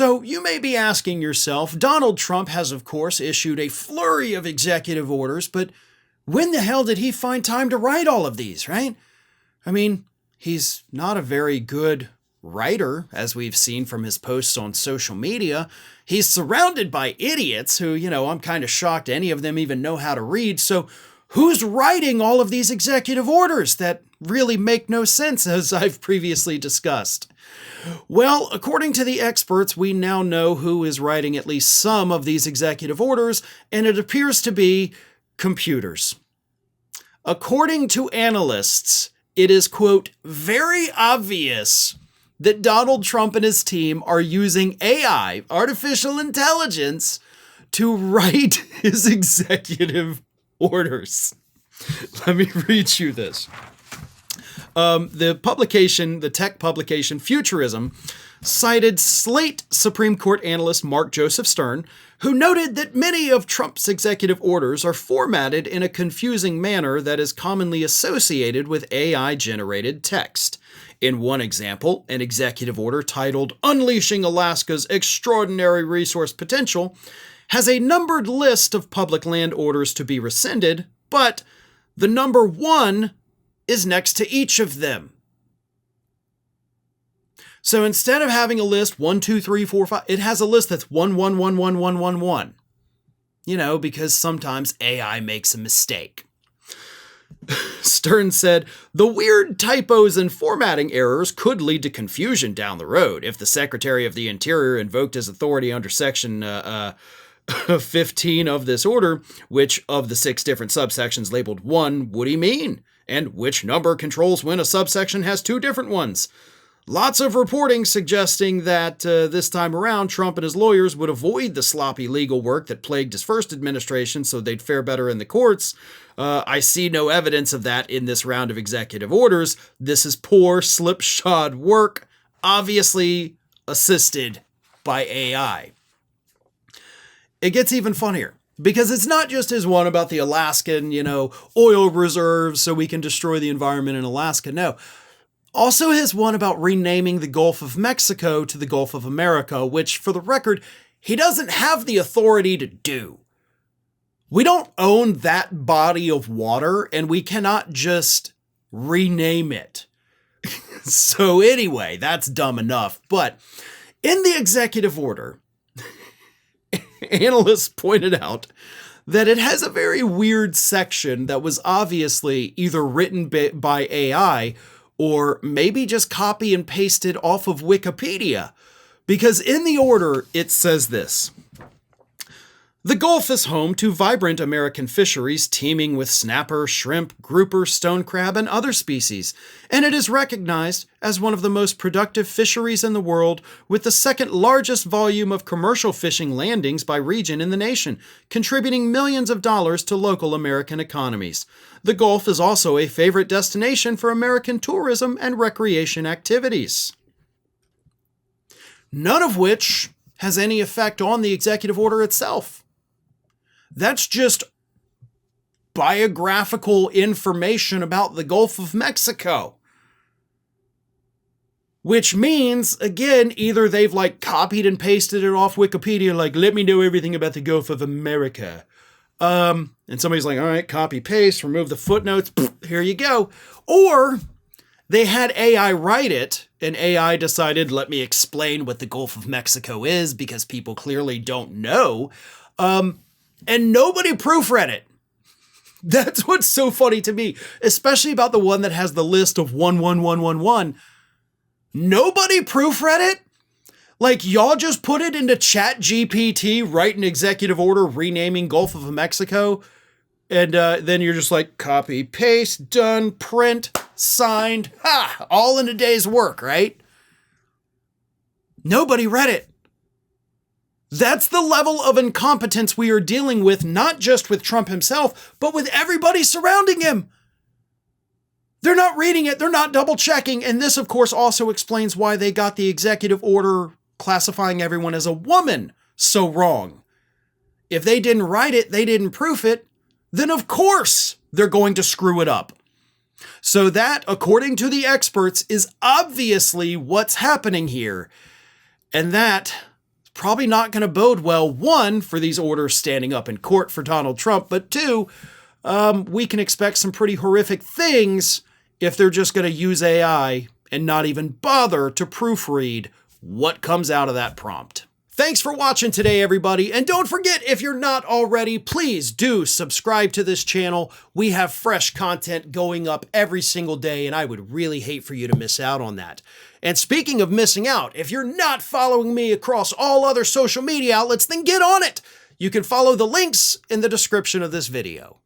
So you may be asking yourself, Donald Trump has, of course, issued a flurry of executive orders, but when the hell did he find time to write all of these, right? I mean, he's not a very good writer, as we've seen from his posts on social media. He's surrounded by idiots who, I'm kind of shocked any of them even know how to read. So who's writing all of these executive orders that really make no sense, as I've previously discussed? Well, according to the experts, we now know who is writing at least some of these executive orders, and it appears to be computers. According to analysts, it is, quote, very obvious that Donald Trump and his team are using AI, artificial intelligence, to write his executive orders. Let me read you this. The tech publication Futurism cited Slate Supreme Court analyst Mark Joseph Stern, who noted that many of Trump's executive orders are formatted in a confusing manner that is commonly associated with AI-generated text. In one example, an executive order titled Unleashing Alaska's Extraordinary Resource Potential has a numbered list of public land orders to be rescinded, but the number 1 is next to each of them. So instead of having a list 1, 2, 3, 4, 5, it has a list that's 1, 1, 1, 1, 1, 1, 1. Because sometimes AI makes a mistake. Stern said, the weird typos and formatting errors could lead to confusion down the road if the Secretary of the Interior invoked his authority under Section 15 of this order, which of the 6 different subsections labeled 1 would he mean? And which number controls when a subsection has 2 different ones? Lots of reporting suggesting that this time around, Trump and his lawyers would avoid the sloppy legal work that plagued his first administration so they'd fare better in the courts. I see no evidence of that in this round of executive orders. This is poor, slipshod work, obviously assisted by AI. It gets even funnier, because it's not just his one about the Alaskan, oil reserves so we can destroy the environment in Alaska. No. Also his one about renaming the Gulf of Mexico to the Gulf of America, which, for the record, he doesn't have the authority to do. We don't own that body of water, and we cannot just rename it. So anyway, that's dumb enough. But in the executive order, analysts pointed out that it has a very weird section that was obviously either written by AI or maybe just copy and pasted off of Wikipedia. Because in the order, it says this: the Gulf is home to vibrant American fisheries teeming with snapper, shrimp, grouper, stone crab, and other species, and it is recognized as one of the most productive fisheries in the world, with the second largest volume of commercial fishing landings by region in the nation, contributing millions of dollars to local American economies. The Gulf is also a favorite destination for American tourism and recreation activities. None of which has any effect on the executive order itself. That's just biographical information about the Gulf of Mexico. Which means, again, either they've copied and pasted it off Wikipedia, let me know everything about the Gulf of America. And somebody's all right, copy, paste, remove the footnotes, here you go. Or they had AI write it, and AI decided, let me explain what the Gulf of Mexico is, because people clearly don't know. And nobody proofread it. That's what's so funny to me, especially about the one that has the list of 11111. Nobody proofread it? Y'all just put it into Chat GPT, write an executive order renaming Gulf of Mexico, and then you're just copy, paste, done, print, signed, all in a day's work, right? Nobody read it. That's the level of incompetence we are dealing with, not just with Trump himself, but with everybody surrounding him. They're not reading it. They're not double checking. And this, of course, also explains why they got the executive order classifying everyone as a woman so wrong. If they didn't write it, they didn't proof it, then of course they're going to screw it up. So that, according to the experts, is obviously what's happening here. And that probably not going to bode well, one, for these orders standing up in court for Donald Trump, but two, we can expect some pretty horrific things if they're just going to use AI and not even bother to proofread what comes out of that prompt. Thanks for watching today, everybody. And don't forget, if you're not already, please do subscribe to this channel. We have fresh content going up every single day, and I would really hate for you to miss out on that. And speaking of missing out, if you're not following me across all other social media outlets, then get on it. You can follow the links in the description of this video.